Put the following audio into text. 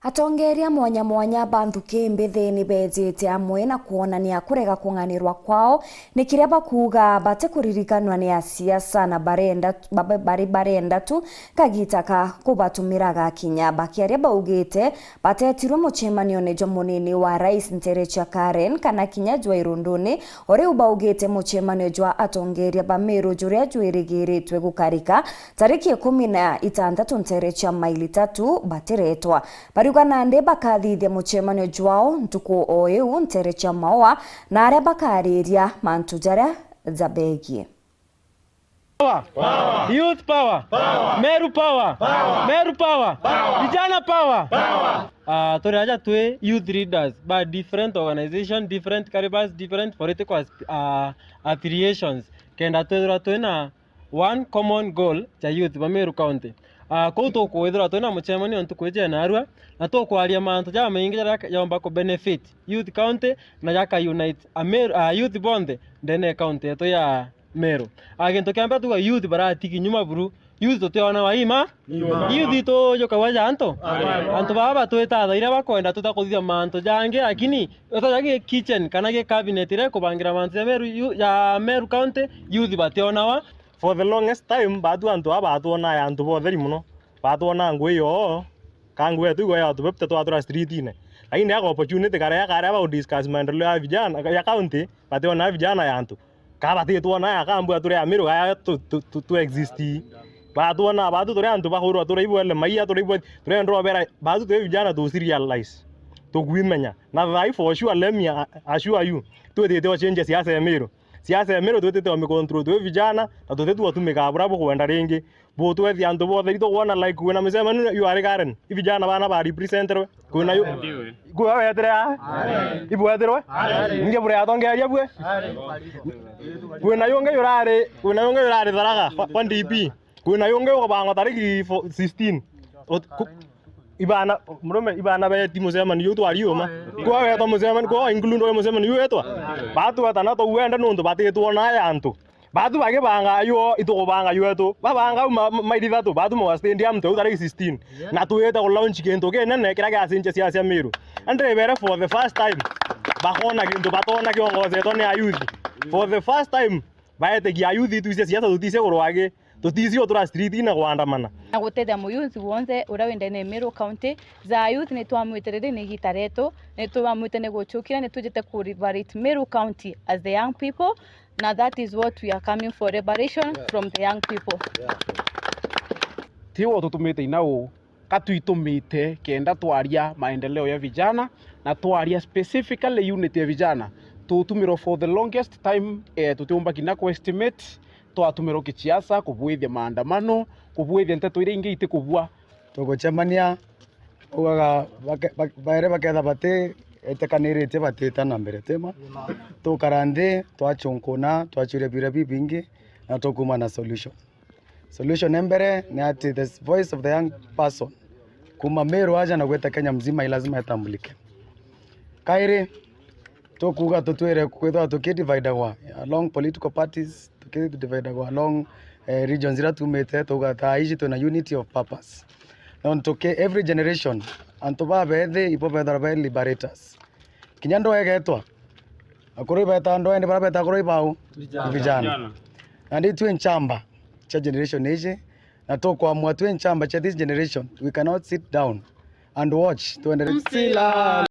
Atongeria mwanya mwanya ba Nthukî Mbîthî bejete amwe na kuonania kurega kung'anirwa kwao ni kiria bakuga bate kuririkanwa ni siasa na barenda tu kagita ka kubatumiraga kinya bakiaria baugite batetirwe muchemanio ni jo munini wa rais Nthukî Karen kana kinya jwa Irunduni ori ubaugite muchemanio jwa atongeria ba Meru juria jwirigiritwe gukarika tariki 16 Nthukî Maili Tatu batiretwa Kwibangania bakathithia muchemanio jwao ntuku oyu Nthukî Maua na aria bakariria mantu jaria zabegie. Power. Youth power. Power. Meru power. Power. Meru power. Power. Vijana power. Power. Turaja tue youth leaders by different organization, different calibers, different political affiliations. Kenda tue na one common goal cha youth ba Meru County. Kouto kwithira tuna muchemanio ntuku January na tukwaria mantu ja maingi ja yomba ko benefit youth county na yaka unite youth bond ndene county yetu ya Meru. Agento kiamba tuga youth baratiki nyuma buru youth toteona waima youth to yo kawaja anto baba tweta thaira bakwenda tutakuthia mantu jange lakini otajage kitchen kana ge cabinet ire kubangira mantu ya Meru county youth bateona wa. For the longest time batu antu abatuona ya antu botheri muno batuona ngwe yo kangwe tu ya tu bepte to street ine lakini yako opportunity kare ba discuss maendeleo ya vijana ya county batuona vijana ya antu kabati tuona ya kambu ature ya Meru ya tu exist batuona batu tore antu bahuru tore ibwele maiya tore ibwe tore ndo bera batu tu vijana tu serialize to gwimenya na vai for sure let me assure you tu de change siasa ya Meru. Siasa ya Meru tuwete wamecontrol tuwe vijana na tuwete watumika bravo kuenda ringi bo tuwe antu bo thito wana like kuna msema you are Karen vijana bana ba representer kuna yo kwa wetra ibu wetra nge bure atongeria bwe kuna yonge yurare tharaga kwa DP kuna yonge ko tariki 16 ibana beti musemani yutu arioma kwa weto musemani kwa include musemani yuetwa batu atana to wenda nundu batituona yantu batu bage banga yo ituko banga yuetu babanga Maili Tatu batu mo stadium to tariki 16 na tueta ko launch kento kenene kira ga sinche siasa Meru andre bere for the first time bakona kintu batona kiongoze to ne youth for the first time baete ki youth tu siasa tutise korwage tutisi otura street ina kuandamana na gutethia muyuthi wonse ura wendene Meru County za youth ni twamwiterere ni gitareto ni twamwite ne guchukira ni tujete ku liberate Meru County as the young people na that is what we are coming for, liberation from the young people. Tiwo tutumite inao katuitumite kenda twaria maendeleo ya vijana na twaria specifically unity ya vijana tutumiro for the longest time tutiumba kinako estimate twatumiro kichiasa kubwithia maandamano kubwithia nteto ire ingi ite kubwa tugucemania ugaga baere baketha bate etekanirite batitana mbere tema tukarande twachunkuna twachure bira bibingi na tukuma na solution mbere ni ati the voice of the young person kuma Meru aja na gweta Kenya mzima lazima itambulike kaire tukuga tutwire kwithwa tukidivide wa along political parties tukidivide wa along regions ira tumete tugata ici tuna unity of purpose on toke every generation antoba bethe ipobethara be liberators kinyando egetwa akoro beta ndo ende bara beta akoro bau vijana and tu enchamba cha generation age na tokwa mwa tu enchamba cha this generation we cannot sit down and watch to endelea